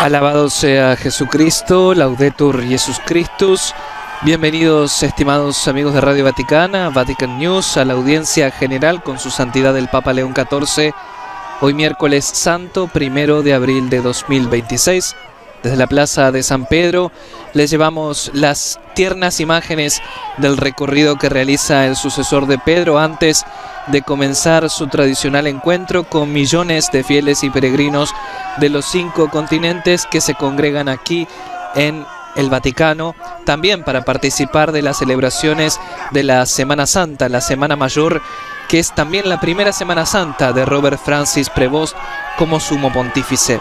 Alabado sea Jesucristo, Laudetur Jesus Christus. Bienvenidos, estimados amigos de Radio Vaticana, Vatican News, a la audiencia general con su santidad el Papa León XIV. Hoy miércoles santo, 1 de abril de 2026. Desde la Plaza de San Pedro les llevamos las tiernas imágenes del recorrido que realiza el sucesor de Pedro antes de comenzar su tradicional encuentro con millones de fieles y peregrinos de los 5 continentes que se congregan aquí en el Vaticano, también para participar de las celebraciones de la Semana Santa, la Semana Mayor, que es también la primera Semana Santa de Robert Francis Prevost como sumo pontífice.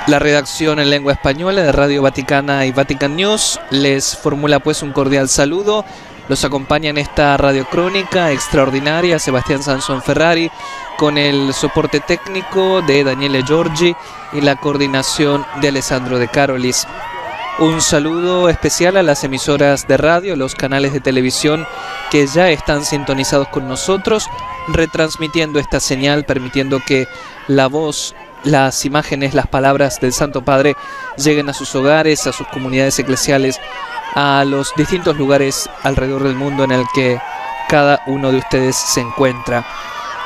La redacción en lengua española de Radio Vaticana y Vatican News les formula pues un cordial saludo. Los acompaña en esta radiocrónica extraordinaria Sebastián Sansón Ferrari, con el soporte técnico de Daniele Giorgi y la coordinación de Alessandro De Carolis. Un saludo especial a las emisoras de radio, los canales de televisión que ya están sintonizados con nosotros, retransmitiendo esta señal, permitiendo que la voz, las imágenes, las palabras del Santo Padre lleguen a sus hogares, a sus comunidades eclesiales, a los distintos lugares alrededor del mundo en el que cada uno de ustedes se encuentra.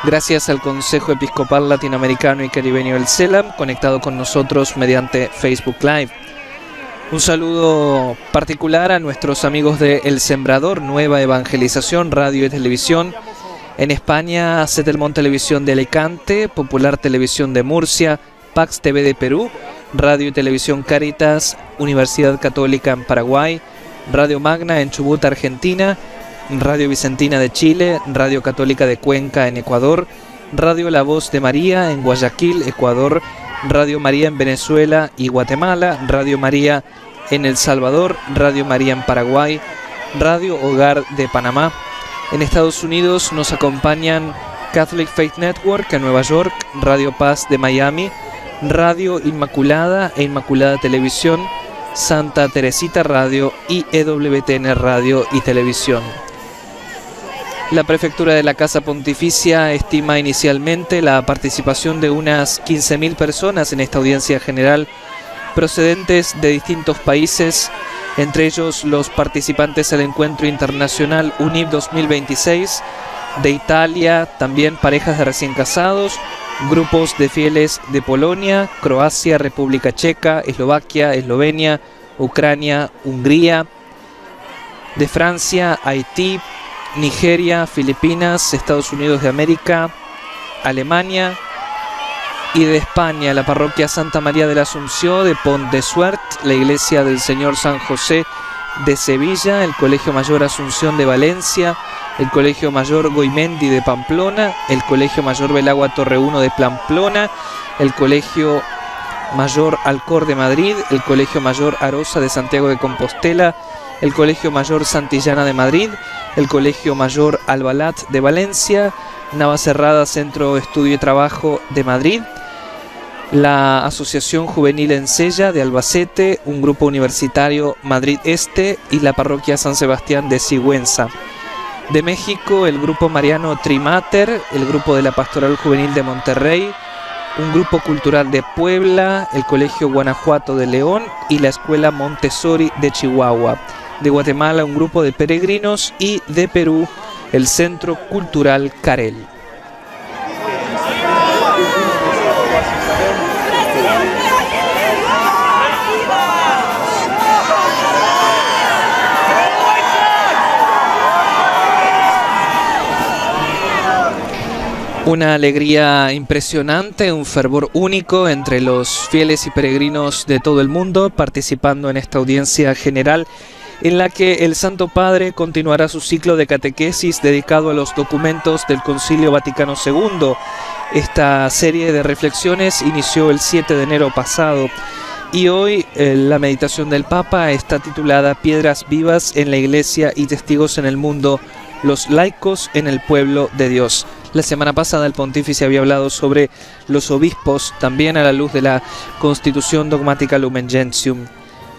Gracias al Consejo Episcopal Latinoamericano y Caribeño del CELAM, conectado con nosotros mediante Facebook Live. Un saludo particular a nuestros amigos de El Sembrador, Nueva Evangelización, Radio y Televisión. En España, Setelmont Televisión de Alicante, Popular Televisión de Murcia, Pax TV de Perú, Radio y Televisión Caritas, Universidad Católica en Paraguay, Radio Magna en Chubut, Argentina, Radio Vicentina de Chile, Radio Católica de Cuenca en Ecuador, Radio La Voz de María en Guayaquil, Ecuador, Radio María en Venezuela y Guatemala, Radio María en El Salvador, Radio María en Paraguay, Radio Hogar de Panamá. En Estados Unidos nos acompañan Catholic Faith Network en Nueva York, Radio Paz de Miami, Radio Inmaculada e Inmaculada Televisión, Santa Teresita Radio y EWTN Radio y Televisión. La Prefectura de la Casa Pontificia estima inicialmente la participación de unas 15.000 personas en esta audiencia general, procedentes de distintos países, entre ellos los participantes al Encuentro Internacional UNIP 2026, de Italia, también parejas de recién casados, grupos de fieles de Polonia, Croacia, República Checa, Eslovaquia, Eslovenia, Ucrania, Hungría, de Francia, Haití, Nigeria, Filipinas, Estados Unidos de América, Alemania, y de España, la parroquia Santa María de la Asunción de Pont de Suert, la iglesia del Señor San José de Sevilla, el Colegio Mayor Asunción de Valencia, el Colegio Mayor Goimendi de Pamplona, el Colegio Mayor Belagua Torre 1 de Pamplona, el Colegio Mayor Alcor de Madrid, el Colegio Mayor Arosa de Santiago de Compostela, el Colegio Mayor Santillana de Madrid, el Colegio Mayor Albalat de Valencia, Navacerrada Centro Estudio y Trabajo de Madrid, la Asociación Juvenil Ensella de Albacete, un grupo universitario Madrid Este y la parroquia San Sebastián de Sigüenza. De México, el grupo Mariano Trimater, el grupo de la Pastoral Juvenil de Monterrey, un grupo cultural de Puebla, el Colegio Guanajuato de León y la Escuela Montessori de Chihuahua. De Guatemala, un grupo de peregrinos y de Perú, el Centro Cultural Carel. Una alegría impresionante, un fervor único entre los fieles y peregrinos de todo el mundo participando en esta audiencia general en la que el Santo Padre continuará su ciclo de catequesis dedicado a los documentos del Concilio Vaticano II. Esta serie de reflexiones inició el 7 de enero pasado y hoy la meditación del Papa está titulada Piedras vivas en la Iglesia y testigos en el mundo, los laicos en el pueblo de Dios. La semana pasada el pontífice había hablado sobre los obispos, también a la luz de la Constitución Dogmática Lumen Gentium.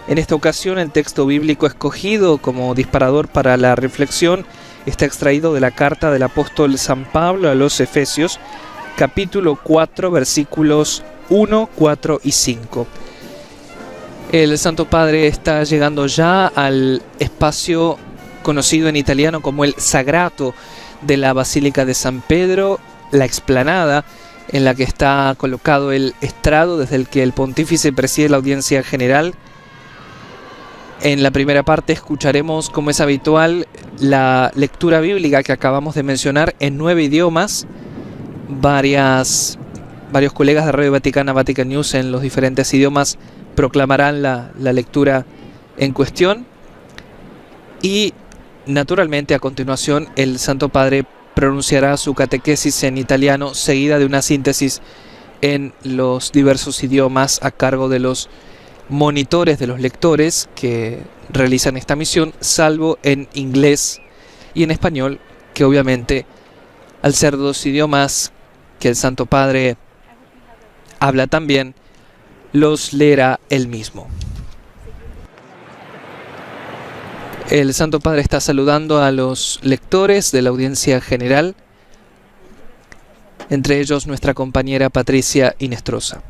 En esta ocasión el texto bíblico escogido como disparador para la reflexión está extraído de la carta del apóstol San Pablo a los Efesios, capítulo 4, versículos 1, 4 y 5. El Santo Padre está llegando ya al espacio conocido en italiano como el Sagrato de la Basílica de San Pedro, la explanada en la que está colocado el estrado desde el que el pontífice preside la audiencia general. En la primera parte escucharemos, como es habitual, la lectura bíblica que acabamos de mencionar en 9 idiomas. Varios colegas de Radio Vaticana, Vatican News, en los diferentes idiomas proclamarán la lectura en cuestión. Y, naturalmente, a continuación, el Santo Padre pronunciará su catequesis en italiano, seguida de una síntesis en los diversos idiomas a cargo de los monitores de los lectores que realizan esta misión, salvo en inglés y en español, que obviamente, al ser 2 idiomas que el Santo Padre habla también, los leerá él mismo. El Santo Padre está saludando a los lectores de la audiencia general, entre ellos nuestra compañera Patricia Inestrosa,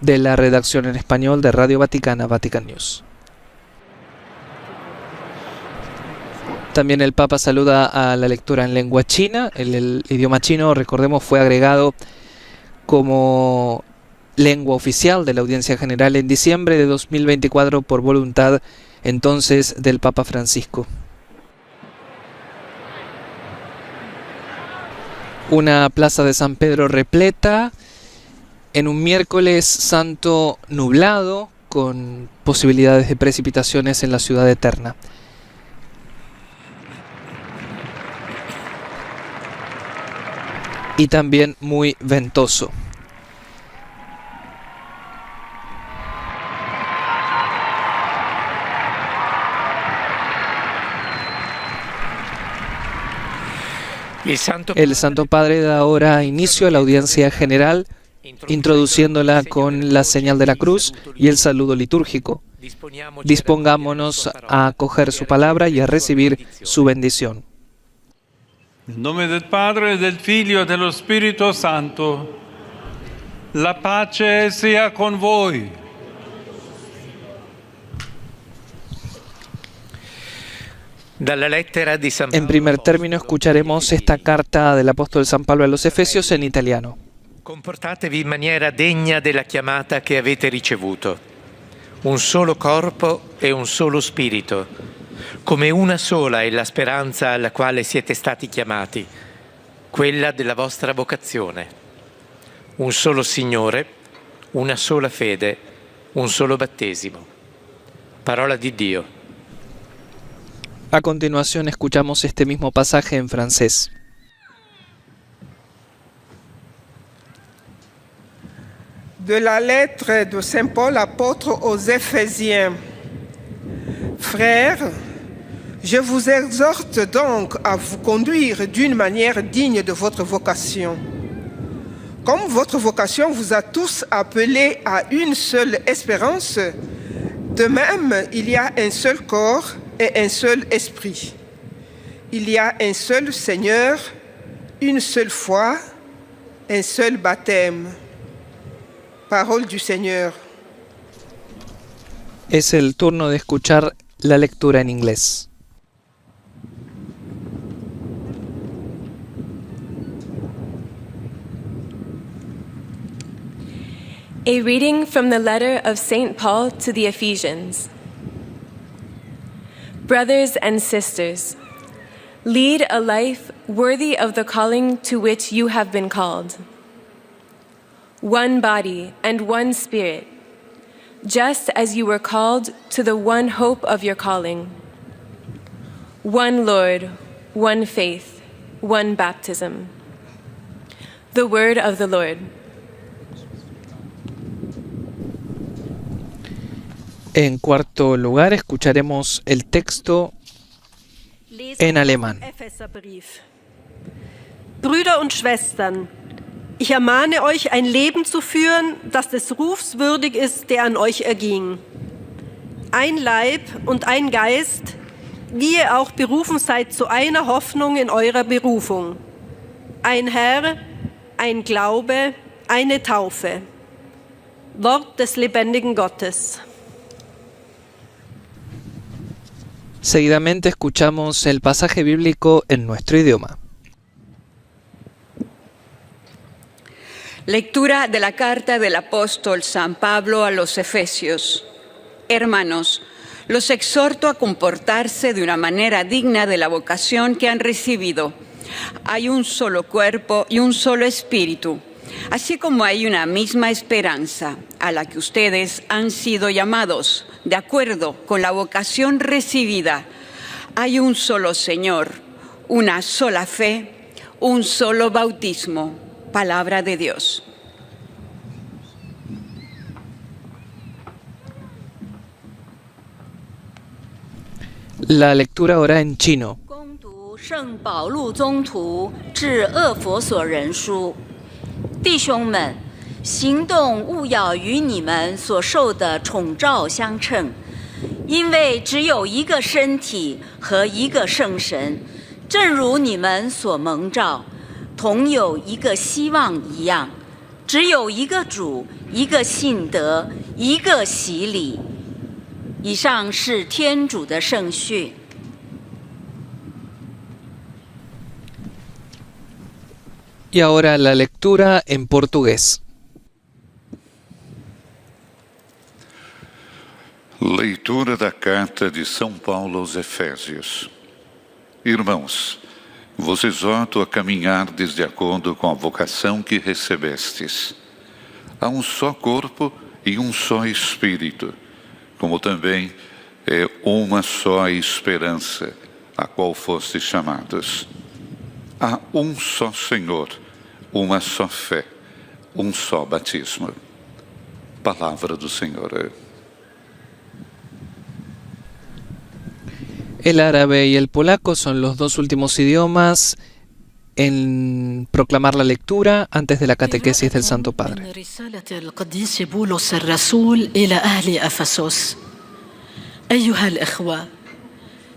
de la redacción en español de Radio Vaticana, Vatican News. También el Papa saluda a la lectura en lengua china. El idioma chino, recordemos, fue agregado como lengua oficial de la audiencia general en diciembre de 2024 por voluntad entonces del Papa Francisco. Una plaza de San Pedro repleta en un miércoles santo nublado, con posibilidades de precipitaciones en la ciudad eterna. Y también muy ventoso. El Santo Padre da ahora inicio a la audiencia general, introduciéndola con la señal de la cruz y el saludo litúrgico. Dispongámonos a acoger su palabra y a recibir su bendición. Nel nome del Padre, del Figlio e dello Spirito Santo, la pace sia con voi. En primer término escucharemos esta carta del apóstol San Pablo a los Efesios en italiano. Comportatevi in maniera degna della chiamata che avete ricevuto. Un solo corpo e un solo spirito, come una sola è la speranza alla quale siete stati chiamati, quella della vostra vocazione. Un solo Signore, una sola fede, un solo battesimo. Parola di Dio. A continuación escuchamos este mismo pasaje en francés. De la lettre de Saint Paul apôtre aux Éphésiens. Frères, je vous exhorte donc à vous conduire d'une manière digne de votre vocation. Comme votre vocation vous a tous appelés à une seule espérance, de même il y a un seul corps et un seul esprit. Il y a un seul Seigneur, une seule foi, un seul baptême. Parole du Señor. Es el turno de escuchar la lectura en inglés. A reading from the letter of St. Paul to the Ephesians. Brothers and sisters, lead a life worthy of the calling to which you have been called. One body and one spirit, just as you were called to the one hope of your calling. One Lord, one faith, one baptism. The word of the Lord. En cuarto lugar, escucharemos el texto en alemán. Brüder und Schwestern, ich ermahne euch, ein Leben zu führen, das des Rufs würdig ist, der an euch erging. Ein Leib und ein Geist, wie ihr auch berufen seid zu einer Hoffnung in eurer Berufung. Ein Herr, ein Glaube, eine Taufe. Wort des lebendigen Gottes. Seguidamente escuchamos el pasaje bíblico en nuestro idioma. Lectura de la carta del apóstol San Pablo a los Efesios. Hermanos, los exhorto a comportarse de una manera digna de la vocación que han recibido. Hay un solo cuerpo y un solo espíritu, así como hay una misma esperanza a la que ustedes han sido llamados, de acuerdo con la vocación recibida. Hay un solo Señor, una sola fe, un solo bautismo. Palabra de Dios. La lectura ahora en chino. 恭读圣保禄宗徒致厄弗所人书，弟兄们，行动务要与你们所受的宠召相称，因为只有一个身体和一个圣神，正如你们所蒙召，同有一个希望一样，只有一个主，一个信德，一个洗礼。以上是天主的圣训。 Y ahora la lectura en portugués. Leitura da carta de São Paulo aos Efésios. Irmãos, vos exorto a caminhardes de acordo com a vocação que recebestes. Há um só corpo e um só Espírito, como também é uma só esperança, a qual fostes chamados. Há um só Senhor, uma só fé, um só batismo. Palavra do Senhor. El árabe y el polaco son los dos últimos idiomas en proclamar la lectura antes de la catequesis del Santo Padre. أيها الإخوة،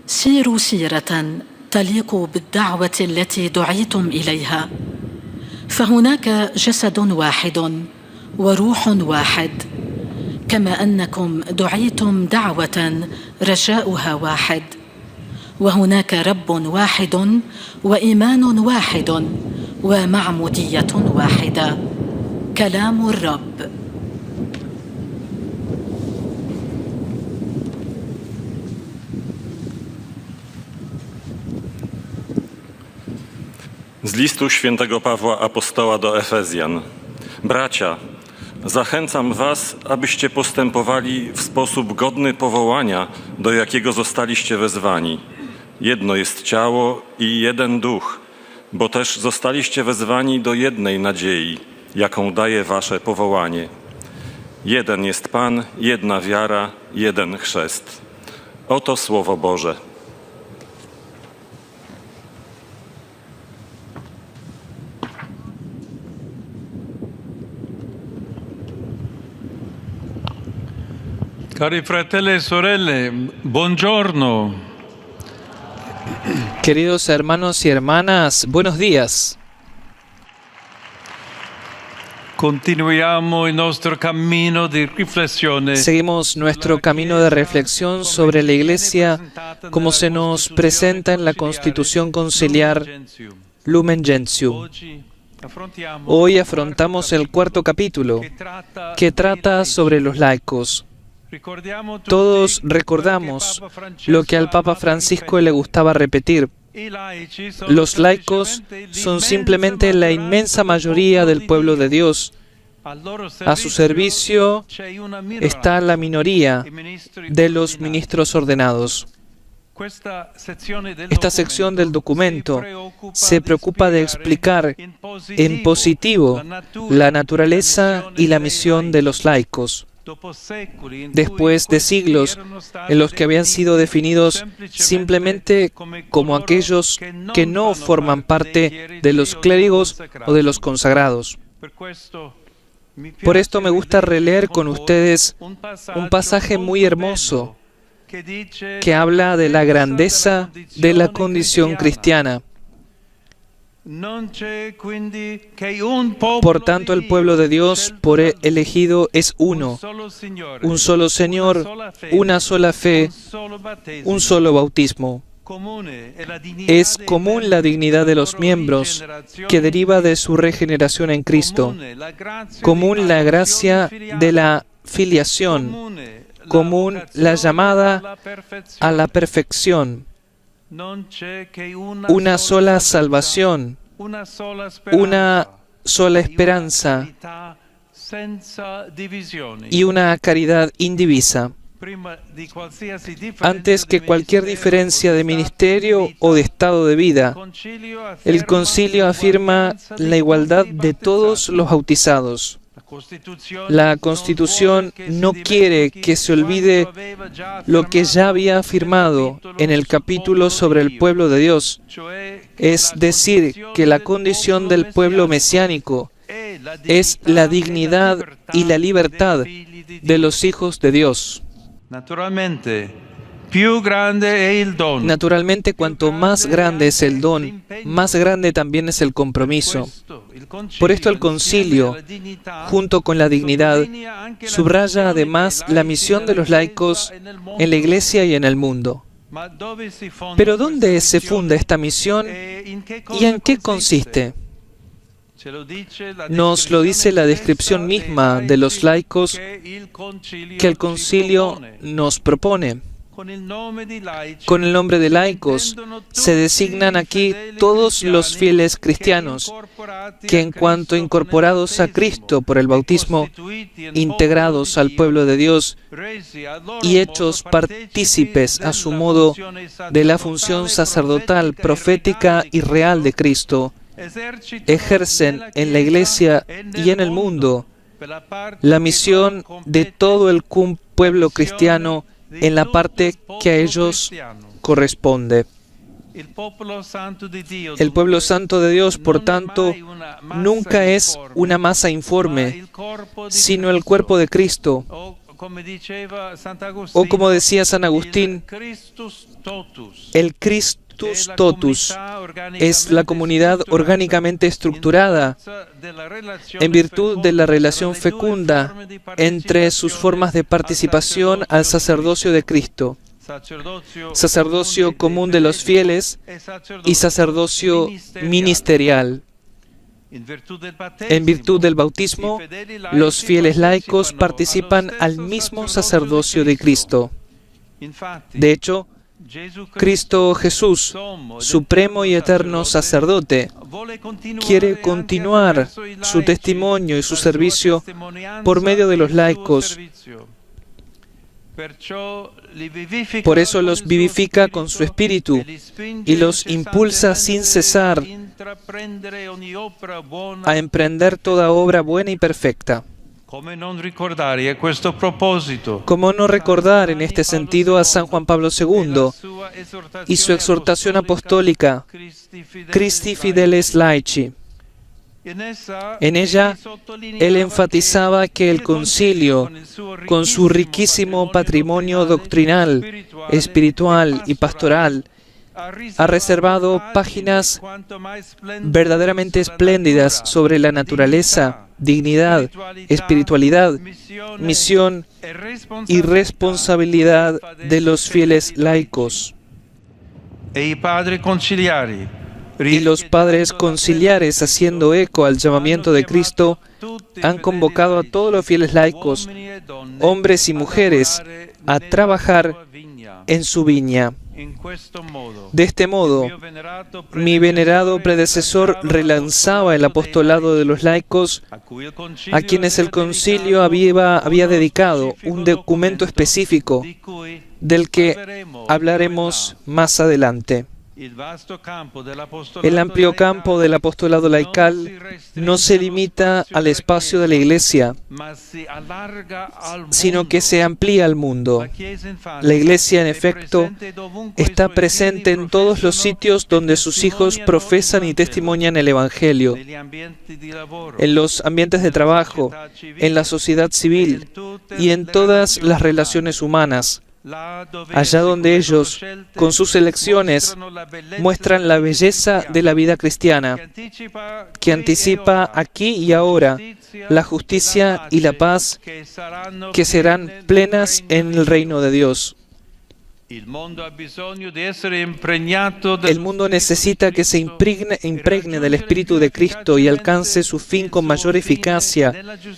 سيروا سيرة تليق بالدعوة التي دعيتم إليها، فهناك جسد واحد وروح واحد، كما أنكم دعيتم دعوة رجاؤها واحد، وهناك رب واحد وإيمان واحد ومعمودية واحدة. كلام الرب. Z listu świętego Pawła Apostoła do Efezjan. Bracia, zachęcam was, abyście postępowali w sposób godny powołania, do jakiego zostaliście wezwani. Jedno jest ciało i jeden duch, bo też zostaliście wezwani do jednej nadziei, jaką daje wasze powołanie. Jeden jest Pan, jedna wiara, jeden chrzest. Oto Słowo Boże. Cari fratelli e sorelle, buongiorno. Queridos hermanos y hermanas, buenos días. Continuiamo il nostro cammino di riflessione. Seguimos nuestro camino de reflexión sobre la Iglesia como se nos presenta en la Constitución Conciliar Lumen Gentium. Hoy afrontamos el cuarto capítulo, que trata sobre los laicos. Todos recordamos lo que al Papa Francisco le gustaba repetir. Los laicos son simplemente la inmensa mayoría del pueblo de Dios. A su servicio está la minoría de los ministros ordenados. Esta sección del documento se preocupa de explicar en positivo la naturaleza y la misión de los laicos. Después de siglos en los que habían sido definidos simplemente como aquellos que no forman parte de los clérigos o de los consagrados. Por esto me gusta releer con ustedes un pasaje muy hermoso que habla de la grandeza de la condición cristiana. Por tanto, el pueblo de Dios, por él elegido, es uno, un solo Señor, una sola fe, un solo bautismo. Es común la dignidad de los miembros, que deriva de su regeneración en Cristo. Común la gracia de la filiación. Común la llamada a la perfección. Una sola salvación, una sola esperanza y una caridad indivisa. Antes que cualquier diferencia de ministerio o de estado de vida, el concilio afirma la igualdad de todos los bautizados. La Constitución no quiere que se olvide lo que ya había afirmado en el capítulo sobre el pueblo de Dios, es decir, que la condición del pueblo mesiánico es la dignidad y la libertad de los hijos de Dios. Naturalmente, cuanto más grande es el don, más grande también es el compromiso. Por esto el concilio, junto con la dignidad, subraya además la misión de los laicos en la Iglesia y en el mundo. Pero ¿dónde se funda esta misión y en qué consiste? Nos lo dice la descripción misma de los laicos que el concilio nos propone. Con el nombre de laicos se designan aquí todos los fieles cristianos que, en cuanto incorporados a Cristo por el bautismo, integrados al pueblo de Dios y hechos partícipes a su modo de la función sacerdotal, profética y real de Cristo, ejercen en la Iglesia y en el mundo la misión de todo el pueblo cristiano en la parte que a ellos corresponde. El pueblo santo de Dios, por tanto, nunca es una masa informe, sino el cuerpo de Cristo. O como decía San Agustín, el Christus totus es la comunidad orgánicamente estructurada en virtud de la relación fecunda entre sus formas de participación al sacerdocio de Cristo, sacerdocio común de los fieles y sacerdocio ministerial. En virtud del bautismo, los fieles laicos participan al mismo sacerdocio de Cristo. De hecho, Cristo Jesús, supremo y eterno sacerdote, quiere continuar su testimonio y su servicio por medio de los laicos. Por eso los vivifica con su espíritu y los impulsa sin cesar a emprender toda obra buena y perfecta. ¿Cómo no recordar en este sentido a San Juan Pablo II y su exhortación apostólica, Christi Fideles Laici? En ella, él enfatizaba que el concilio, con su riquísimo patrimonio doctrinal, espiritual y pastoral, ha reservado páginas verdaderamente espléndidas sobre la naturaleza, dignidad, espiritualidad, misión y responsabilidad de los fieles laicos. Y los padres conciliares, haciendo eco al llamamiento de Cristo, han convocado a todos los fieles laicos, hombres y mujeres, a trabajar en su viña. De este modo, mi venerado predecesor relanzaba el apostolado de los laicos, a quienes el concilio había dedicado un documento específico, del que hablaremos más adelante. El amplio campo del apostolado laical no se limita al espacio de la Iglesia, sino que se amplía al mundo. La Iglesia, en efecto, está presente en todos los sitios donde sus hijos profesan y testimonian el Evangelio, en los ambientes de trabajo, en la sociedad civil y en todas las relaciones humanas, allá donde ellos, con sus elecciones, muestran la belleza de la vida cristiana, que anticipa aquí y ahora la justicia y la paz que serán plenas en el reino de Dios. El mundo necesita que se impregne del Espíritu de Cristo y alcance su fin con mayor eficacia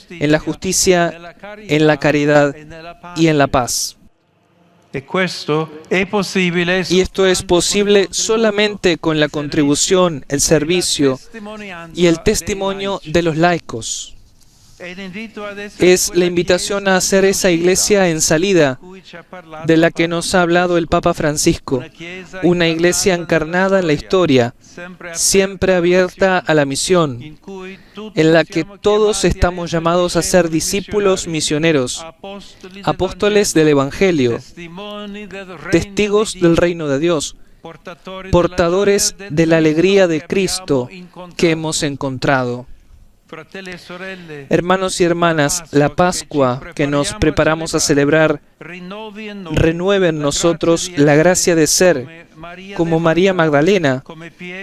en la justicia, en la caridad y en la paz. Y esto es posible solamente con la contribución, el servicio y el testimonio de los laicos. Es la invitación a hacer esa iglesia en salida de la que nos ha hablado el Papa Francisco, una iglesia encarnada en la historia, siempre abierta a la misión, en la que todos estamos llamados a ser discípulos misioneros, apóstoles del Evangelio, testigos del reino de Dios, portadores de la alegría de Cristo que hemos encontrado. Hermanos y hermanas, la Pascua que nos preparamos a celebrar renueve en nosotros la gracia de ser, como María Magdalena,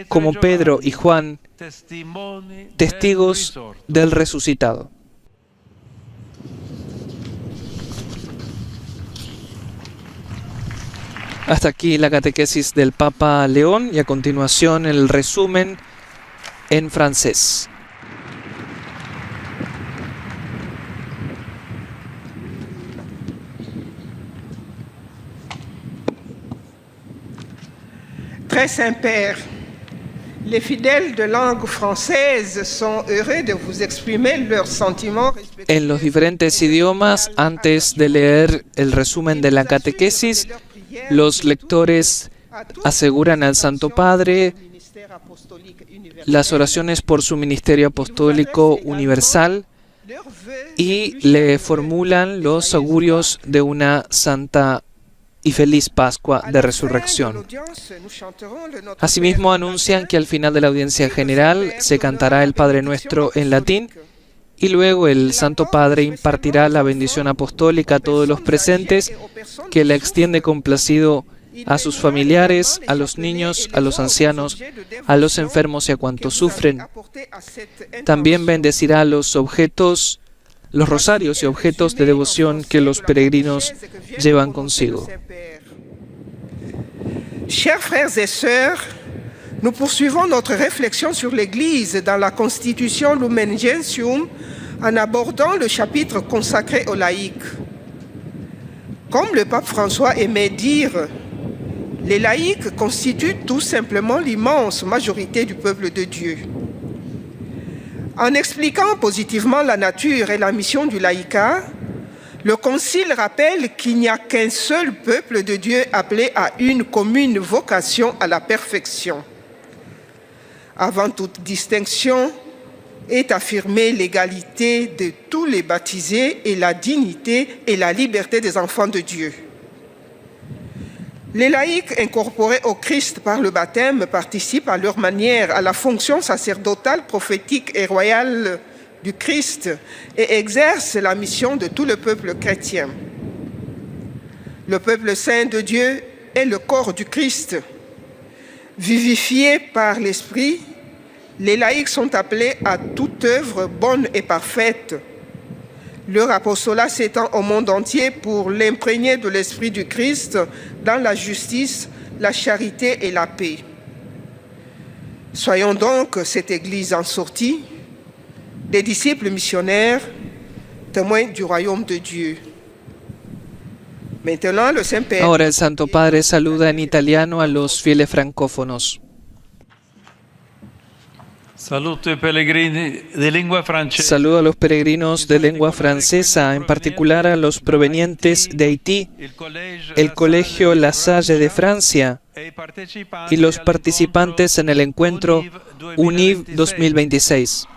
como Pedro y Juan, testigos del resucitado. Hasta aquí la catequesis del Papa León y a continuación el resumen en francés. Très Saint-Père, les fidèles de langue française sont heureux de vous exprimer leurs sentiments respectueux. En los diferentes idiomas, antes de leer el resumen de la catequesis, los lectores aseguran al Santo Padre las oraciones por su ministerio apostólico universal y le formulan los augurios de una santa y feliz Pascua de Resurrección. Asimismo, anuncian que al final de la audiencia general se cantará el Padre Nuestro en latín y luego el Santo Padre impartirá la bendición apostólica a todos los presentes, que la extiende complacido a sus familiares, a los niños, a los ancianos, a los enfermos y a cuantos sufren. También bendecirá los objetos, los rosarios y objetos de devoción que los peregrinos llevan consigo. Chers frères et sœurs, nous poursuivons notre réflexion sur l'Église dans la Constitution Lumen Gentium en abordant le chapitre consacré aux laïcs. Comme le pape François aimait dire, les laïcs constituent tout simplement l'immense majorité du peuple de Dieu. En expliquant positivement la nature et la mission du laïcat, le Concile rappelle qu'il n'y a qu'un seul peuple de Dieu appelé à une commune vocation à la perfection. Avant toute distinction est affirmée l'égalité de tous les baptisés et la dignité et la liberté des enfants de Dieu. Les laïcs incorporés au Christ par le baptême participent à leur manière à la fonction sacerdotale, prophétique et royale du Christ et exercent la mission de tout le peuple chrétien. Le peuple saint de Dieu est le corps du Christ. Vivifiés par l'Esprit, les laïcs sont appelés à toute œuvre bonne et parfaite. Leur apostolat s'étend au monde entier pour l'imprégner de l'Esprit du Christ dans la justice, la charité et la paix. Soyons donc cette Église en sortie, des disciples missionnaires, témoins du royaume de Dieu. Maintenant, le Saint-Père. Ahora el Santo Padre saluda en italiano a los fieles francófonos. Saludo a los peregrinos de lengua francesa, en particular a los provenientes de Haití, el Colegio La Salle de Francia y los participantes en el encuentro UNIV 2026.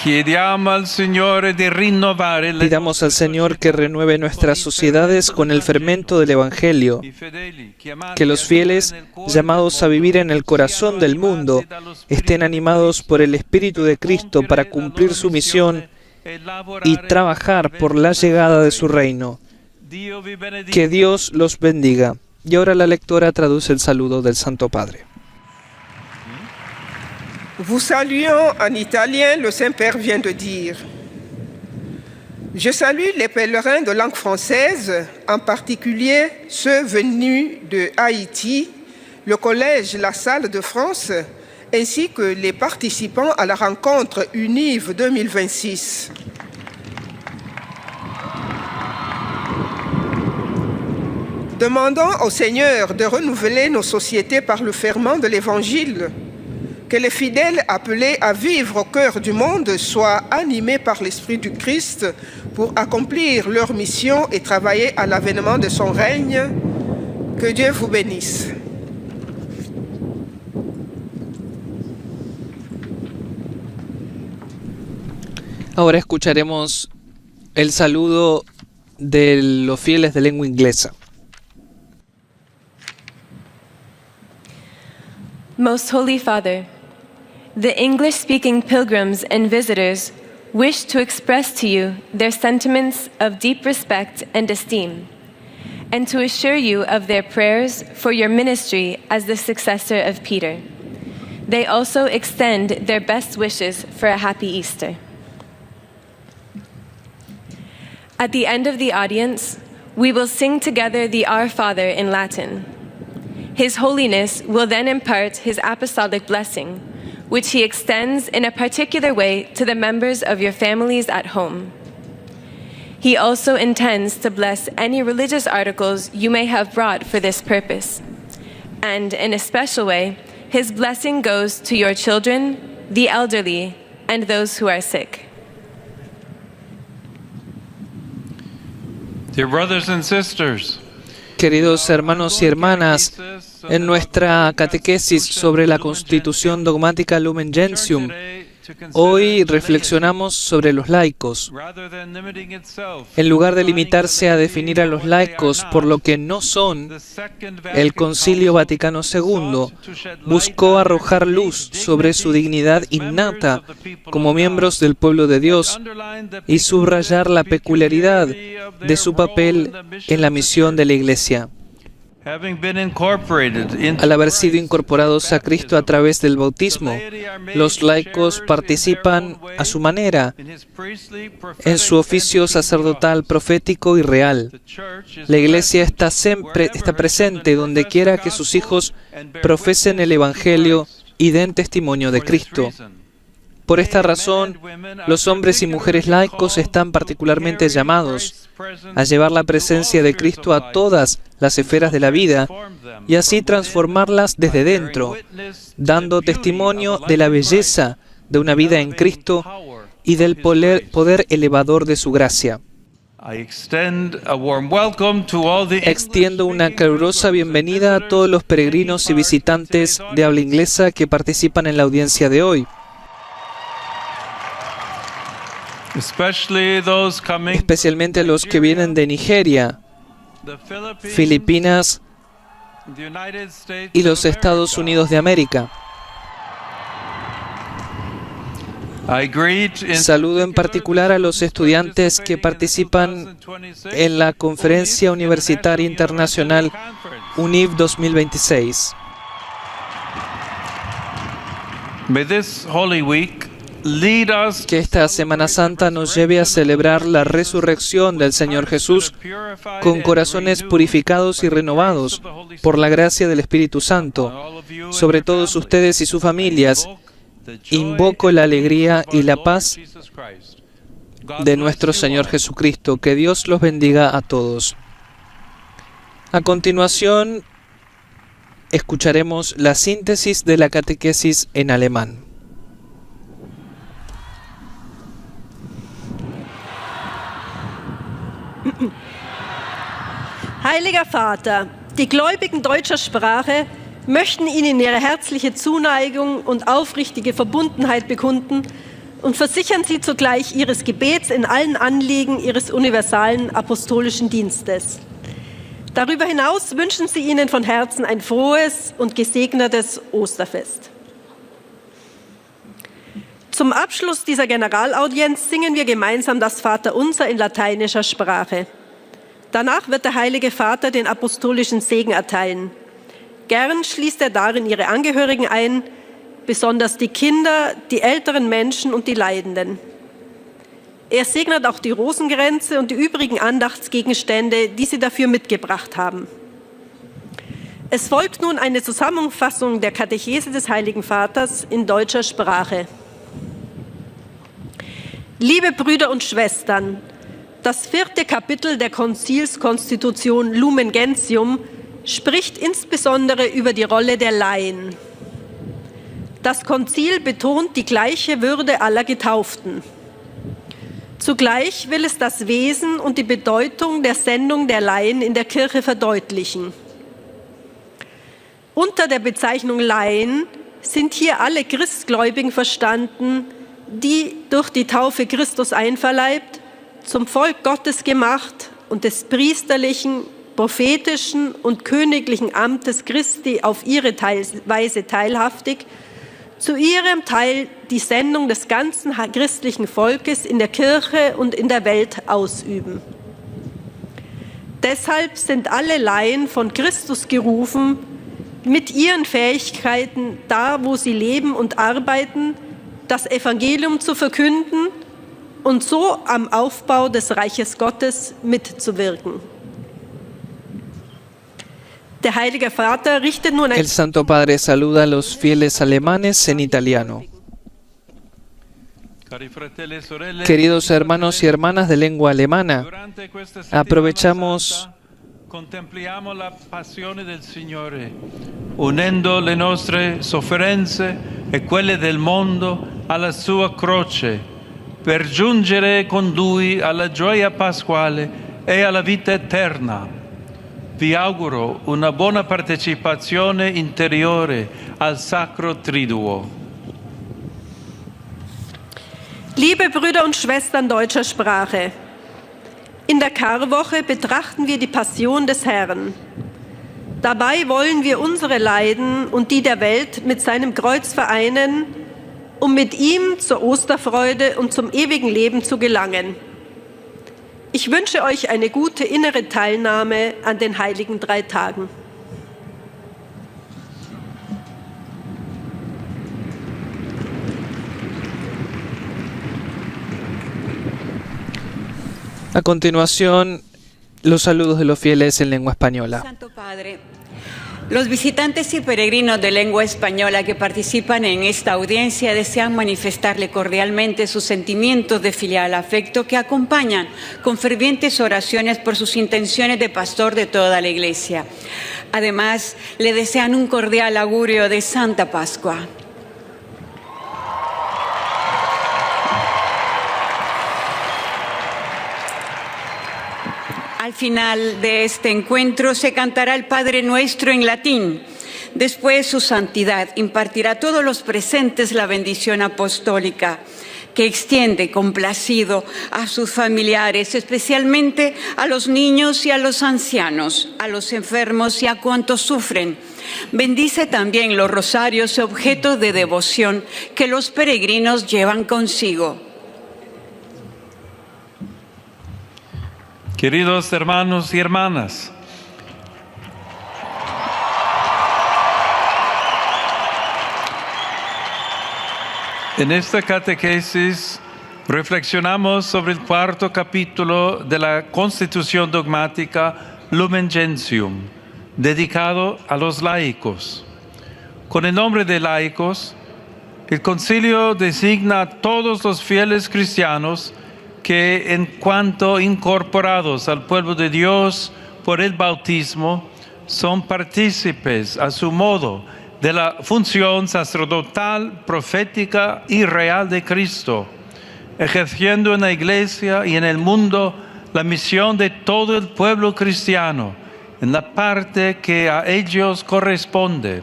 Pidamos al Señor que renueve nuestras sociedades con el fermento del Evangelio, que los fieles, llamados a vivir en el corazón del mundo, estén animados por el Espíritu de Cristo para cumplir su misión y trabajar por la llegada de su reino. Que Dios los bendiga. Y ahora la lectora traduce el saludo del Santo Padre. Vous saluons en italien, le Saint-Père vient de dire. Je salue les pèlerins de langue française, en particulier ceux venus de Haïti, le Collège La Salle de France, ainsi que les participants à la rencontre UNIV 2026. Demandons au Seigneur de renouveler nos sociétés par le ferment de l'Évangile, que les fidèles appelés à vivre au cœur du monde soient animés par l'Esprit du Christ pour accomplir leur mission et travailler à l'avènement de son règne. Que Dieu vous bénisse. Ahora escucharemos el saludo de los fieles de lengua inglesa. Most Holy Father, the English-speaking pilgrims and visitors wish to express to you their sentiments of deep respect and esteem, and to assure you of their prayers for your ministry as the successor of Peter. They also extend their best wishes for a happy Easter. At the end of the audience, we will sing together the Our Father in Latin. His Holiness will then impart his apostolic blessing, which he extends in a particular way to the members of your families at home. He also intends to bless any religious articles you may have brought for this purpose. And in a special way, his blessing goes to your children, the elderly, and those who are sick. Dear brothers and sisters, Queridos hermanos y hermanas, en nuestra catequesis sobre la Constitución Dogmática Lumen Gentium, hoy reflexionamos sobre los laicos. En lugar de limitarse a definir a los laicos por lo que no son, el Concilio Vaticano II buscó arrojar luz sobre su dignidad innata como miembros del pueblo de Dios y subrayar la peculiaridad de su papel en la misión de la Iglesia. Al haber sido incorporados a Cristo a través del bautismo, los laicos participan a su manera en su oficio sacerdotal, profético y real. La Iglesia está presente donde quiera que sus hijos profesen el Evangelio y den testimonio de Cristo. Por esta razón, los hombres y mujeres laicos están particularmente llamados a llevar la presencia de Cristo a todas las esferas de la vida y así transformarlas desde dentro, dando testimonio de la belleza de una vida en Cristo y del poder elevador de su gracia. Extiendo una calurosa bienvenida a todos los peregrinos y visitantes de habla inglesa que participan en la audiencia de hoy. Especialmente los que vienen de Nigeria, Filipinas y los Estados Unidos de América. Saludo en particular a los estudiantes que participan en la Conferencia Universitaria Internacional UNIV 2026. Que esta Semana Santa nos lleve a celebrar la resurrección del Señor Jesús con corazones purificados y renovados por la gracia del Espíritu Santo. Sobre todos ustedes y sus familias, invoco la alegría y la paz de nuestro Señor Jesucristo. Que Dios los bendiga a todos. A continuación, escucharemos la síntesis de la catequesis en alemán. Heiliger Vater, die Gläubigen deutscher Sprache möchten Ihnen ihre herzliche Zuneigung und aufrichtige Verbundenheit bekunden und versichern Sie zugleich Ihres Gebets in allen Anliegen Ihres universalen apostolischen Dienstes. Darüber hinaus wünschen Sie Ihnen von Herzen ein frohes und gesegnetes Osterfest. Zum Abschluss dieser Generalaudienz singen wir gemeinsam das Vaterunser in lateinischer Sprache. Danach wird der Heilige Vater den apostolischen Segen erteilen. Gern schließt er darin ihre Angehörigen ein, besonders die Kinder, die älteren Menschen und die Leidenden. Er segnet auch die Rosenkränze und die übrigen Andachtsgegenstände, die sie dafür mitgebracht haben. Es folgt nun eine Zusammenfassung der Katechese des Heiligen Vaters in deutscher Sprache. Liebe Brüder und Schwestern, das 4. Kapitel der Konzilskonstitution Lumen Gentium spricht insbesondere über die Rolle der Laien. Das Konzil betont die gleiche Würde aller Getauften. Zugleich will es das Wesen und die Bedeutung der Sendung der Laien in der Kirche verdeutlichen. Unter der Bezeichnung Laien sind hier alle Christgläubigen verstanden, die durch die Taufe Christus einverleibt, zum Volk Gottes gemacht und des priesterlichen, prophetischen und königlichen Amtes Christi auf ihre Weise teilhaftig, zu ihrem Teil die Sendung des ganzen christlichen Volkes in der Kirche und in der Welt ausüben. Deshalb sind alle Laien von Christus gerufen, mit ihren Fähigkeiten, da wo sie leben und arbeiten, das Evangelium zu verkünden und so am Aufbau des Reiches Gottes mitzuwirken. Der Heilige Vater richtet nun El Santo Padre saluda a los fieles alemanes en italiano. Queridos hermanos y hermanas de lengua alemana, aprovechamos contempliamo la passione del Signore, unendo le nostre sofferenze e quelle del mondo alla sua croce, per giungere con Lui alla gioia pasquale e alla vita eterna. Vi auguro una buona partecipazione interiore al Sacro Triduo. Liebe Brüder und Schwestern deutscher Sprache, in der Karwoche betrachten wir die Passion des Herrn. Dabei wollen wir unsere Leiden und die der Welt mit seinem Kreuz vereinen, um mit ihm zur Osterfreude und zum ewigen Leben zu gelangen. Ich wünsche euch eine gute innere Teilnahme an den heiligen 3 Tagen. A continuación, los saludos de los fieles en lengua española. Santo Padre, los visitantes y peregrinos de lengua española que participan en esta audiencia desean manifestarle cordialmente sus sentimientos de filial afecto que acompañan con fervientes oraciones por sus intenciones de pastor de toda la Iglesia. Además, le desean un cordial augurio de Santa Pascua. Al final de este encuentro se cantará el Padre Nuestro en latín. Después su santidad impartirá a todos los presentes la bendición apostólica que extiende complacido a sus familiares, especialmente a los niños y a los ancianos, a los enfermos y a cuantos sufren. Bendice también los rosarios y objetos de devoción que los peregrinos llevan consigo. Queridos hermanos y hermanas, en esta catequesis reflexionamos sobre el 4º capítulo de la Constitución Dogmática Lumen Gentium, dedicado a los laicos. Con el nombre de laicos, el concilio designa a todos los fieles cristianos que en cuanto incorporados al pueblo de Dios por el bautismo, son partícipes a su modo de la función sacerdotal, profética y real de Cristo, ejerciendo en la Iglesia y en el mundo la misión de todo el pueblo cristiano, en la parte que a ellos corresponde.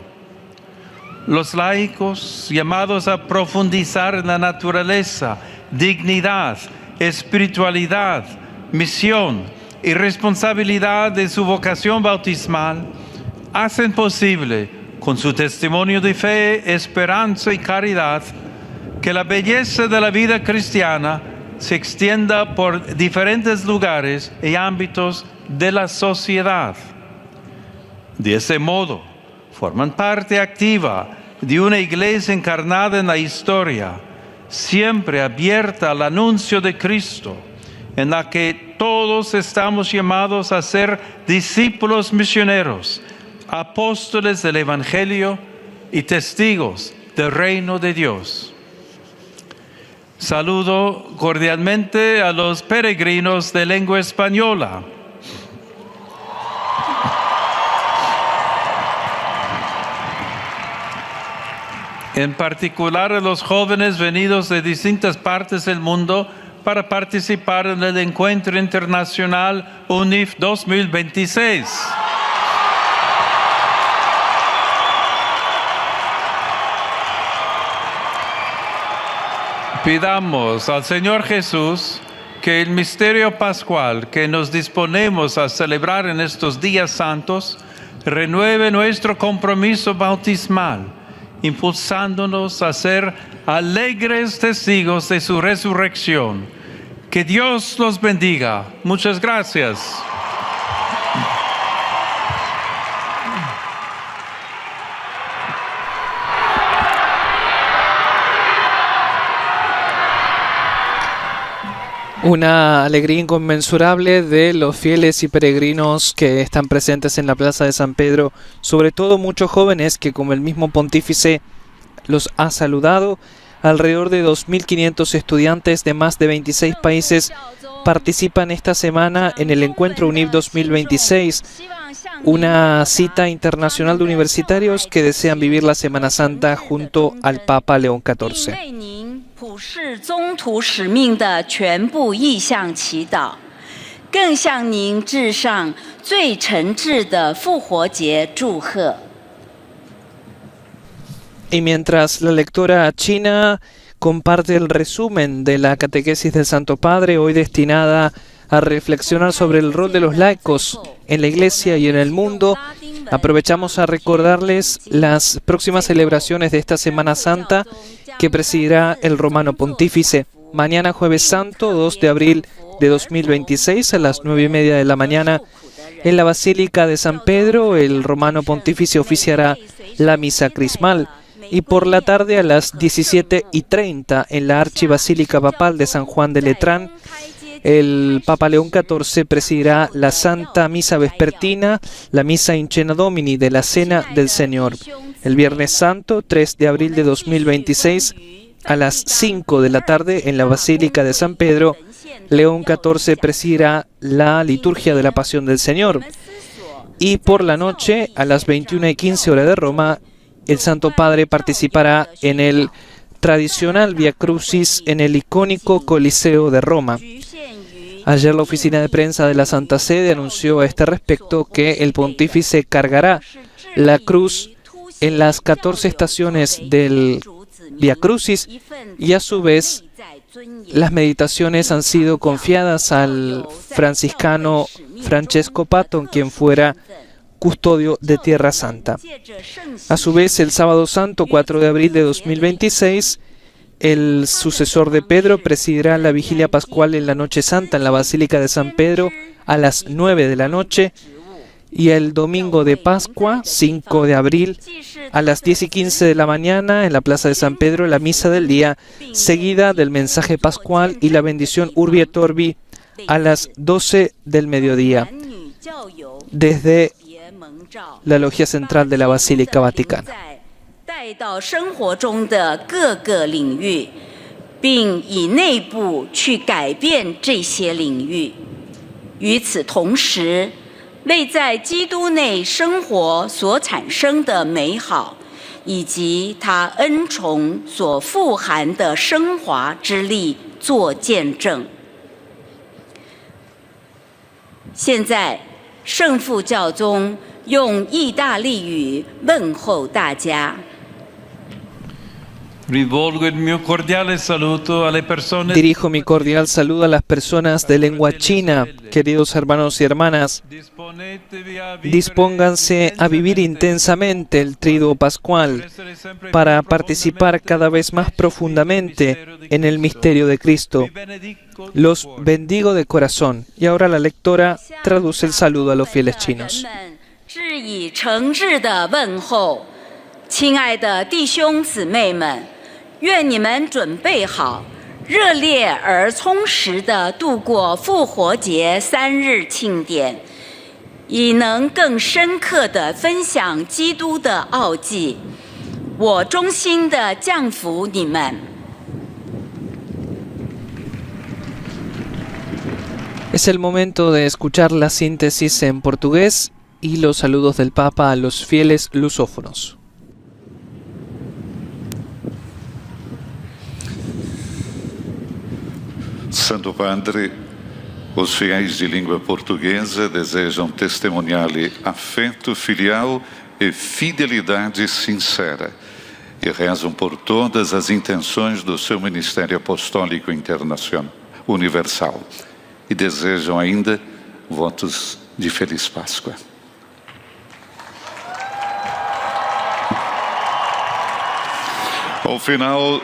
Los laicos, llamados a profundizar en la naturaleza, dignidad, espiritualidad, misión y responsabilidad de su vocación bautismal, hacen posible, con su testimonio de fe, esperanza y caridad, que la belleza de la vida cristiana se extienda por diferentes lugares y ámbitos de la sociedad. De ese modo, forman parte activa de una iglesia encarnada en la historia, siempre abierta al anuncio de Cristo, en la que todos estamos llamados a ser discípulos misioneros, apóstoles del Evangelio y testigos del reino de Dios. Saludo cordialmente a los peregrinos de lengua española. En particular a los jóvenes venidos de distintas partes del mundo para participar en el Encuentro Internacional UNIF 2026. Pidamos al Señor Jesús que el misterio pascual que nos disponemos a celebrar en estos días santos renueve nuestro compromiso bautismal, impulsándonos a ser alegres testigos de su resurrección. Que Dios los bendiga. Muchas gracias. Una alegría inconmensurable de los fieles y peregrinos que están presentes en la Plaza de San Pedro, sobre todo muchos jóvenes que, como el mismo pontífice los ha saludado, alrededor de 2.500 estudiantes de más de 26 países participan esta semana en el Encuentro UNIF 2026, una cita internacional de universitarios que desean vivir la Semana Santa junto al Papa León XIV. 普世宗徒使命的全部意向祈祷，更向您致上最诚挚的复活节祝贺。 Y mientras la lectora china comparte el resumen de la catequesis del Santo Padre, hoy destinada a reflexionar sobre el rol de los laicos en la Iglesia y en el mundo, aprovechamos a recordarles las próximas celebraciones de esta Semana Santa que presidirá el Romano Pontífice. Mañana Jueves Santo, 2 de abril de 2026, a las 9:30 de la mañana, en la Basílica de San Pedro, el Romano Pontífice oficiará la Misa Crismal. Y por la tarde, a las 17:30, en la Archibasílica Papal de San Juan de Letrán, el Papa León XIV presidirá la Santa Misa Vespertina, la Misa in Cena Domini de la Cena del Señor. El Viernes Santo, 3 de abril de 2026, a las 5 de la tarde, en la Basílica de San Pedro, León XIV presidirá la Liturgia de la Pasión del Señor. Y por la noche, a las 21:15 hora de Roma, el Santo Padre participará en el tradicional Via Crucis en el icónico Coliseo de Roma. Ayer la oficina de prensa de la Santa Sede anunció a este respecto que el pontífice cargará la cruz en las 14 estaciones del Via Crucis y a su vez las meditaciones han sido confiadas al franciscano Francesco Patton, quien fuera custodio de Tierra Santa. A su vez, el Sábado Santo, 4 de abril de 2026, el sucesor de Pedro presidirá la Vigilia Pascual en la Noche Santa en la Basílica de San Pedro a las 9 de la noche, y el Domingo de Pascua, 5 de abril, a las 10:15 de la mañana en la Plaza de San Pedro, la Misa del Día, seguida del mensaje pascual y la bendición Urbi et Orbi a las 12 del mediodía, desde la Logia Central de la Basílica Vaticana. 带到生活中的各个领域，并以内部去改变这些领域。与此同时，为在基督内生活所产生的美好，以及他恩宠所富含的升华之力做见证。现在，圣父教宗用意大利语问候大家。Rivolgo il mio cordiale saluto alle persone. Dirijo mi cordial saludo a las personas de lengua china. Queridos hermanos y hermanas, dispónganse a vivir intensamente el Triduo Pascual para participar cada vez más profundamente en el misterio de Cristo. Los bendigo de corazón. Y ahora la lectora traduce el saludo a los fieles chinos. 亲爱的弟兄姊妹们，愿你们准备好，热烈而充实地度过复活节3日庆典，以能更深刻地分享基督的奥迹。我衷心地降服你们。Es el momento de escuchar la síntesis en portugués y los saludos del Papa a los fieles lusófonos. Santo Padre, os fiéis de língua portuguesa desejam testemunhar-lhe afeto filial e fidelidade sincera e rezam por todas as intenções do seu ministério apostólico internacional, universal, e desejam ainda votos de Feliz Páscoa. Ao final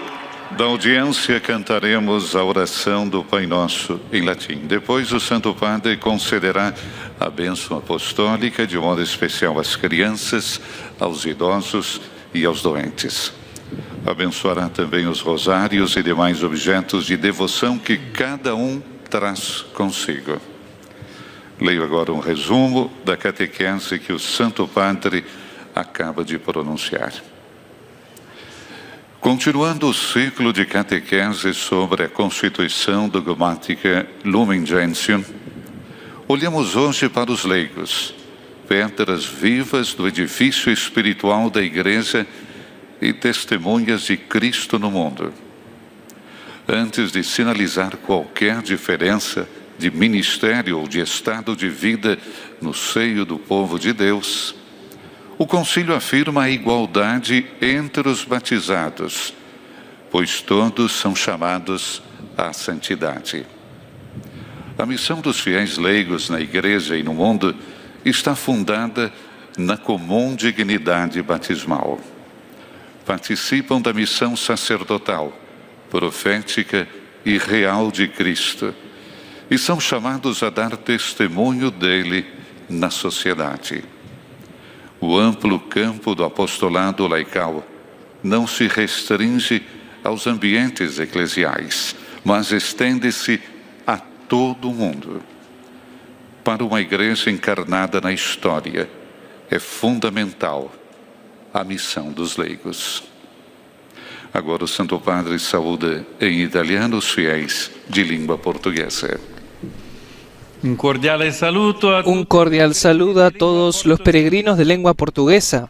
da audiência, cantaremos a oração do Pai Nosso em latim. Depois, o Santo Padre concederá a bênção apostólica, de modo especial às crianças, aos idosos e aos doentes. Abençoará também os rosários e demais objetos de devoção que cada um traz consigo. Leio agora um resumo da catequese que o Santo Padre acaba de pronunciar. Continuando o ciclo de catequese sobre a Constituição Dogmática Lumen Gentium, olhamos hoje para os leigos, pedras vivas do edifício espiritual da Igreja e testemunhas de Cristo no mundo. Antes de sinalizar qualquer diferença de ministério ou de estado de vida no seio do povo de Deus, o concílio afirma a igualdade entre os batizados, pois todos são chamados à santidade. A missão dos fiéis leigos na Igreja e no mundo está fundada na comum dignidade batismal. Participam da missão sacerdotal, profética e real de Cristo, e são chamados a dar testemunho dele na sociedade. O amplo campo do apostolado laical não se restringe aos ambientes eclesiais, mas estende-se a todo o mundo. Para uma igreja encarnada na história, é fundamental a missão dos leigos. Agora o Santo Padre saúda em italiano os fiéis de língua portuguesa. Un cordial saludo a todos los peregrinos de lengua portuguesa.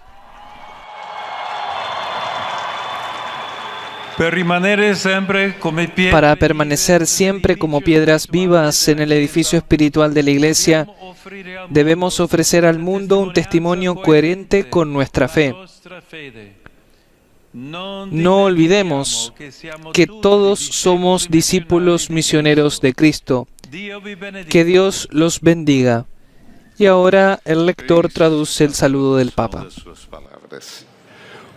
Para permanecer siempre como piedras vivas en el edificio espiritual de la Iglesia, debemos ofrecer al mundo un testimonio coherente con nuestra fe. No olvidemos que todos somos discípulos misioneros de Cristo. Que Dios los bendiga. Y ahora el lector traduce el saludo del Papa.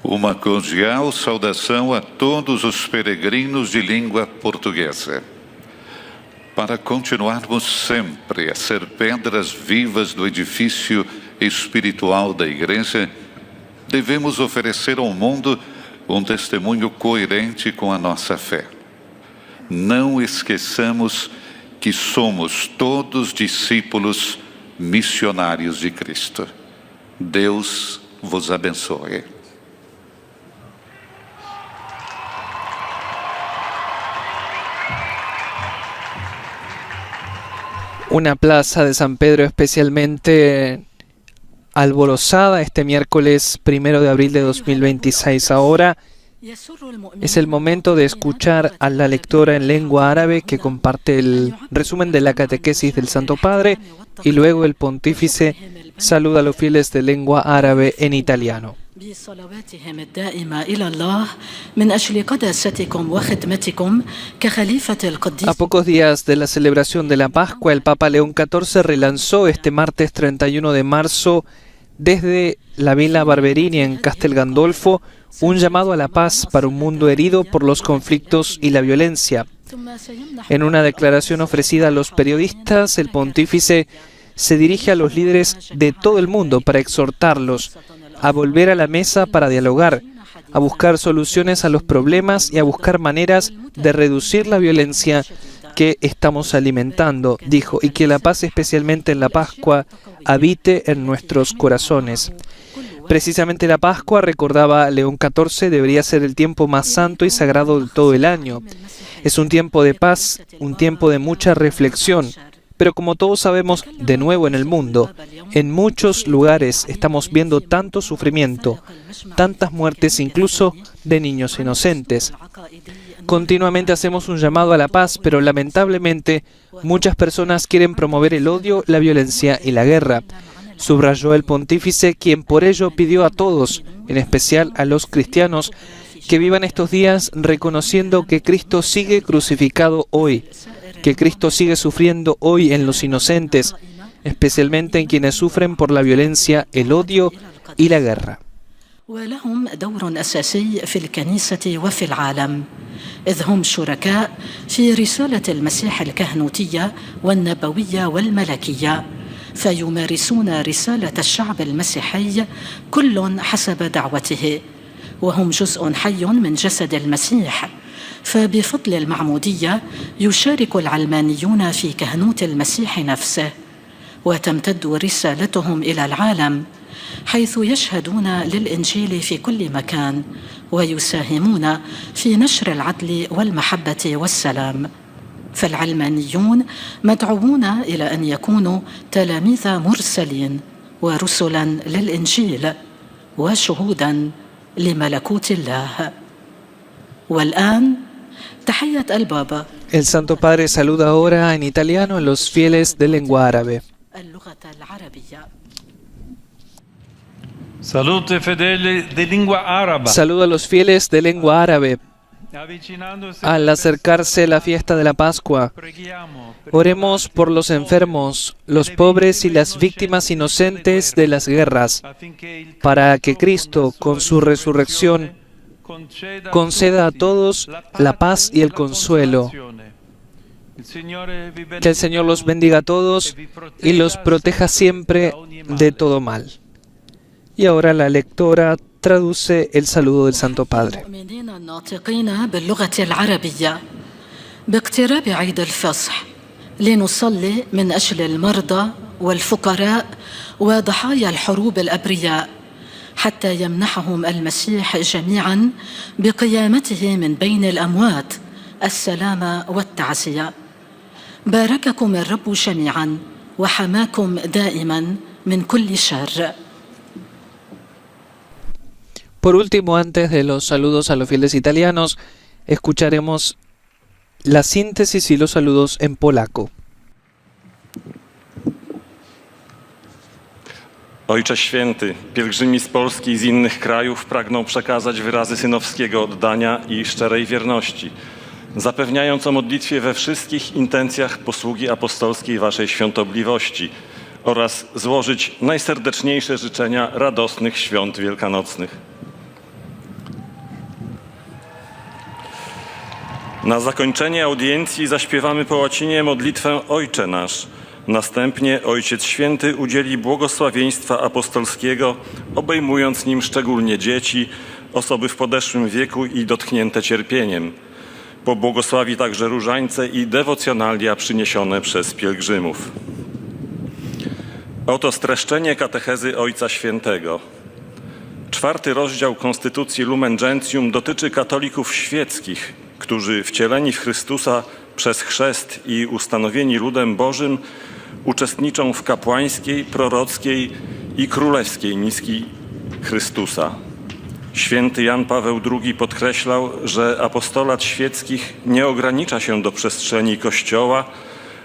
Uma cordial saudação a todos os peregrinos de língua portuguesa. Para continuarmos sempre a ser pedras vivas do edifício espiritual da Igreja, devemos oferecer ao mundo um testemunho coerente com a nossa fé. Não esqueçamos que somos todos discípulos missionários de Cristo. Deus vos abençoe. Una plaza de San Pedro especialmente alborozada este miércoles 1 de abril de 2026. Ahora es el momento de escuchar a la lectora en lengua árabe que comparte el resumen de la catequesis del Santo Padre y luego el pontífice saluda a los fieles de lengua árabe en italiano. بصلواتهم الدائمة إلى الله من أجل قداستكم وخدمتكم كخليفة القديس. A pocos días de la celebración de la Pascua, el Papa León XIV relanzó este martes 31 de marzo desde la Villa Barberini en Castel Gandolfo un llamado a la paz para un mundo herido por los conflictos y la violencia. En una declaración ofrecida a los periodistas, el pontífice se dirige a los líderes de todo el mundo para exhortarlos a volver a la mesa para dialogar, a buscar soluciones a los problemas y a buscar maneras de reducir la violencia que estamos alimentando, dijo, y que la paz, especialmente en la Pascua, habite en nuestros corazones. Precisamente la Pascua, recordaba León XIV, debería ser el tiempo más santo y sagrado de todo el año. Es un tiempo de paz, un tiempo de mucha reflexión. Pero como todos sabemos, de nuevo en el mundo, en muchos lugares estamos viendo tanto sufrimiento, tantas muertes incluso de niños inocentes. Continuamente hacemos un llamado a la paz, pero lamentablemente muchas personas quieren promover el odio, la violencia y la guerra. Subrayó el pontífice, quien por ello pidió a todos, en especial a los cristianos, que vivan estos días reconociendo que Cristo sigue crucificado hoy, que Cristo sigue sufriendo hoy en los inocentes, especialmente en quienes sufren por la violencia, el odio y la guerra. ولهم دور أساسي في الكنيسة وفي العالم، إذ هم شركاء في رسالة المسيح الكهنوتية والنبوية والملكية، فيمارسون رسالة الشعب المسيحي كل حسب دعوته، وهم جزء حي من جسد المسيح. فبفضل المعمودية يشارك العلمانيون في كهنوت المسيح نفسه، وتمتد رسالتهم إلى العالم، حيث يشهدون للإنجيل في كل مكان ويساهمون في نشر العدل والمحبة والسلام. فالعلمانيون مدعوون إلى أن يكونوا تلاميذ مرسلين ورسلا للإنجيل وشهودا لملكوت الله. والآن تحية البابا. El Santo Padre saluda ahora en italiano a los fieles de lengua árabe. اللغة العربية. Salute fedeli de lingua araba. Saluda a los fieles de lengua árabe. Al acercarse la fiesta de la Pascua, oremos por los enfermos, los pobres y las víctimas inocentes de las guerras, para que Cristo, con su resurrección, conceda a todos la paz y el consuelo. Que el Señor los bendiga a todos y los proteja siempre de todo mal. Y ahora la lectora traduce el saludo del Santo Padre. باقتراب عيد الفصح لنصلي من أجل المرضى والفقراء وضحايا الحروب الأبرياء حتى يمنحهم المسيح جميعا بقيامته من بين الأموات السلام والتعزية. بارككم الرب جميعا وحماكم دائما من كل شر. Por último, antes de los saludos a los fieles italianos, escucharemos la síntesis y los saludos en polaco. Ojcze Święty, pielgrzymi z Polski i z innych krajów pragną przekazać wyrazy synowskiego oddania i szczerej wierności, zapewniając o modlitwie we wszystkich intencjach posługi apostolskiej Waszej świątobliwości oraz złożyć najserdeczniejsze życzenia radosnych świąt wielkanocnych. Na zakończenie audiencji zaśpiewamy po łacinie modlitwę Ojcze Nasz. Następnie Ojciec Święty udzieli błogosławieństwa apostolskiego, obejmując nim szczególnie dzieci, osoby w podeszłym wieku i dotknięte cierpieniem. Pobłogosławi także różańce i dewocjonalia przyniesione przez pielgrzymów. Oto streszczenie katechezy Ojca Świętego. 4. rozdział Konstytucji Lumen Gentium dotyczy katolików świeckich, którzy wcieleni w Chrystusa przez chrzest i ustanowieni ludem Bożym uczestniczą w kapłańskiej, prorockiej i królewskiej misji Chrystusa. Święty Jan Paweł II podkreślał, że apostolat świeckich nie ogranicza się do przestrzeni Kościoła,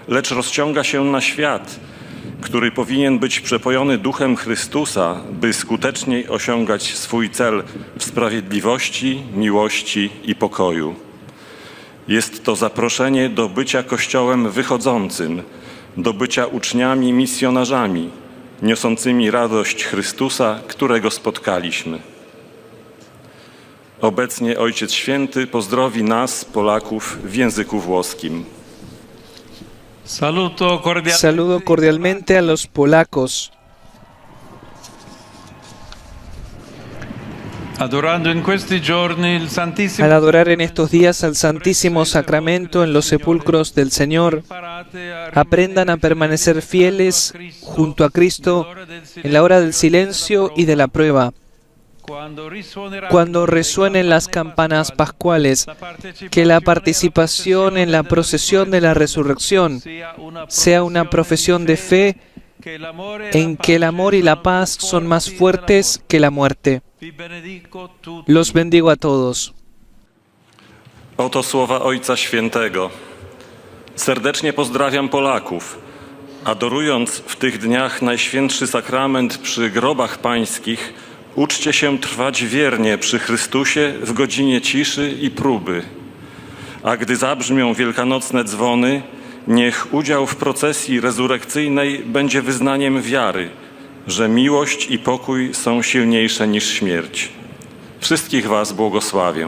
lecz rozciąga się na świat który powinien być przepojony Duchem Chrystusa, by skuteczniej osiągać swój cel w sprawiedliwości, miłości i pokoju. Jest to zaproszenie do bycia Kościołem wychodzącym, do bycia uczniami misjonarzami, niosącymi radość Chrystusa, którego spotkaliśmy. Obecnie Ojciec Święty pozdrowi nas, Polaków, w języku włoskim. Saludo cordialmente a los polacos. Al adorar en estos días al Santísimo Sacramento en los sepulcros del Señor, aprendan a permanecer fieles junto a Cristo en la hora del silencio y de la prueba. Cuando resuenen las campanas pascuales, que la participación en la procesión de la resurrección sea una profesión de fe en que el amor y la paz son más fuertes que la muerte. Los bendigo a todos. Oto słowa Ojca Świętego. Serdecznie pozdrawiam Polaków. Adorując w tych dniach Najświętszy Sakrament przy grobach pańskich, uczcie się trwać wiernie przy Chrystusie w godzinie ciszy i próby. A gdy zabrzmią wielkanocne dzwony, niech udział w procesji rezurekcyjnej będzie wyznaniem wiary, że miłość i pokój są silniejsze niż śmierć. Wszystkich was błogosławię.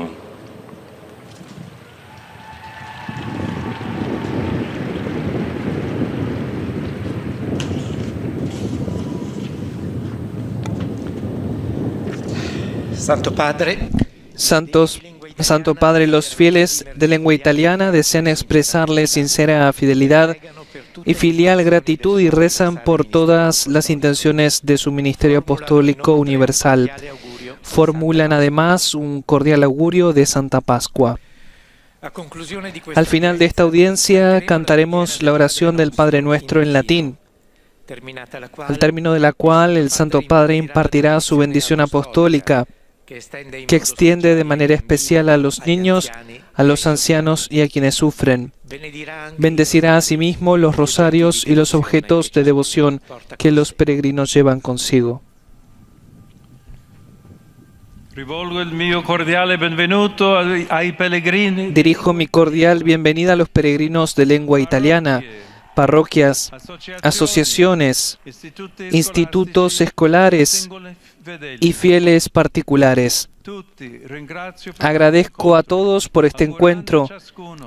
Santo Padre, los fieles de lengua italiana desean expresarle sincera fidelidad y filial gratitud y rezan por todas las intenciones de su ministerio apostólico universal. Formulan además un cordial augurio de Santa Pascua. Al final de esta audiencia cantaremos la oración del Padre Nuestro en latín, al término de la cual el Santo Padre impartirá su bendición apostólica, que extiende de manera especial a los niños, a los ancianos y a quienes sufren. Bendecirá asimismo los rosarios y los objetos de devoción que los peregrinos llevan consigo. Dirijo mi cordial bienvenida a los peregrinos de lengua italiana, parroquias, asociaciones, institutos escolares y fieles particulares. Agradezco a todos por este encuentro,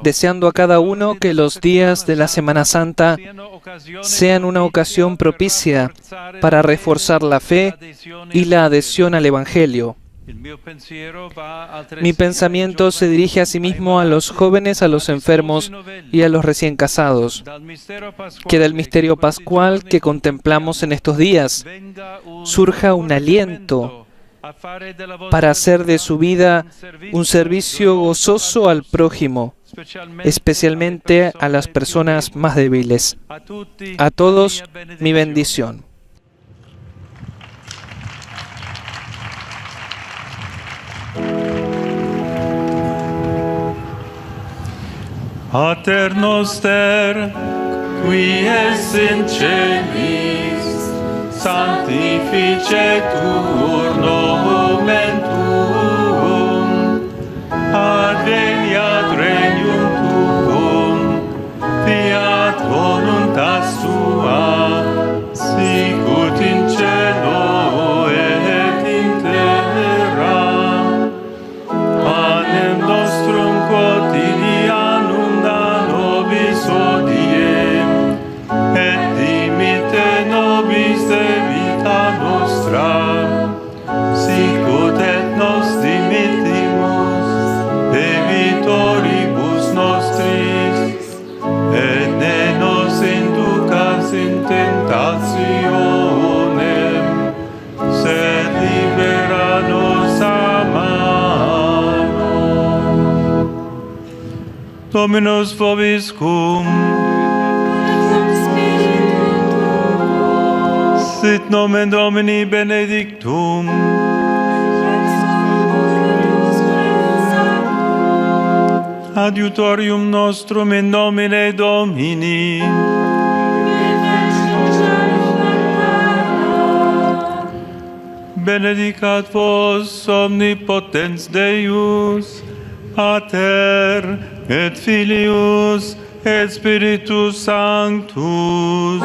deseando a cada uno que los días de la Semana Santa sean una ocasión propicia para reforzar la fe y la adhesión al Evangelio. Mi pensamiento se dirige asimismo a los jóvenes, a los enfermos y a los recién casados. Que del misterio pascual que contemplamos en estos días surja un aliento para hacer de su vida un servicio gozoso al prójimo, especialmente a las personas más débiles. A todos, mi bendición. Pater noster, qui es in celis, sanctificetur nomen tuum, adveniat regnum tuum, fiat voluntas tua, sicut in cielo et in terra. Panem nostrum quotidianum da nobis hodie, et dimitte nobis debita nostra, sicut et nos dimittimus debitoribus nostris, et ne nos inducas in tentationem, sed libera nos a malo. Dominus vobiscum, sit nomen Domini benedictum, adiutorium nostrum in nomine Domini, benedicat vos omnipotens Deus, Pater et Filius et Spiritus Sanctus.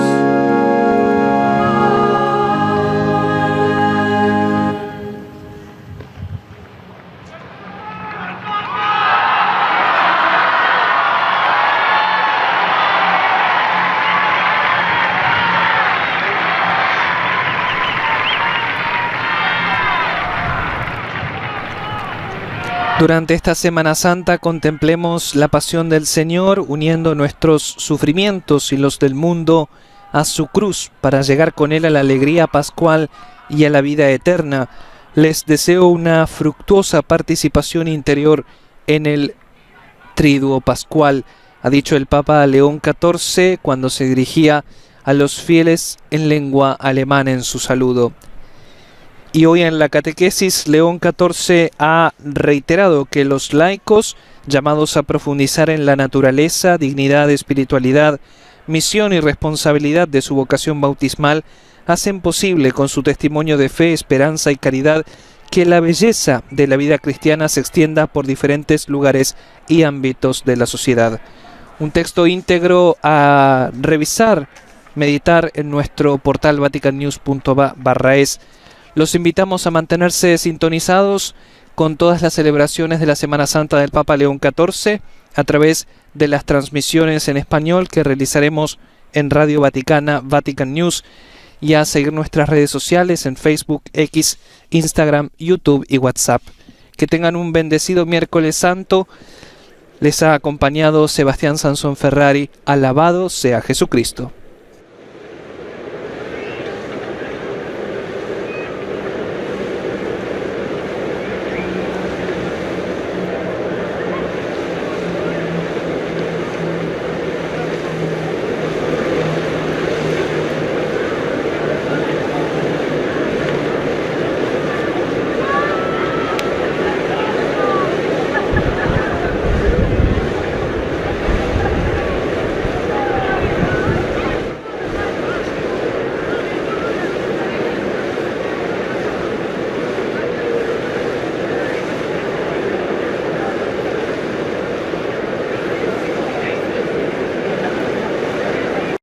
Durante esta Semana Santa contemplemos la pasión del Señor, uniendo nuestros sufrimientos y los del mundo a su cruz, para llegar con Él a la alegría pascual y a la vida eterna. Les deseo una fructuosa participación interior en el Triduo Pascual, ha dicho el Papa León XIV cuando se dirigía a los fieles en lengua alemana en su saludo. Y hoy en la catequesis, León XIV ha reiterado que los laicos, llamados a profundizar en la naturaleza, dignidad, espiritualidad, misión y responsabilidad de su vocación bautismal, hacen posible con su testimonio de fe, esperanza y caridad que la belleza de la vida cristiana se extienda por diferentes lugares y ámbitos de la sociedad. Un texto íntegro a revisar, meditar en nuestro portal vaticannews.va/es. Los invitamos a mantenerse sintonizados con todas las celebraciones de la Semana Santa del Papa León XIV a través de las transmisiones en español que realizaremos en Radio Vaticana, Vatican News, y a seguir nuestras redes sociales en Facebook, X, Instagram, YouTube y WhatsApp. Que tengan un bendecido miércoles santo. Les ha acompañado Sebastián Sansón Ferrari. Alabado sea Jesucristo.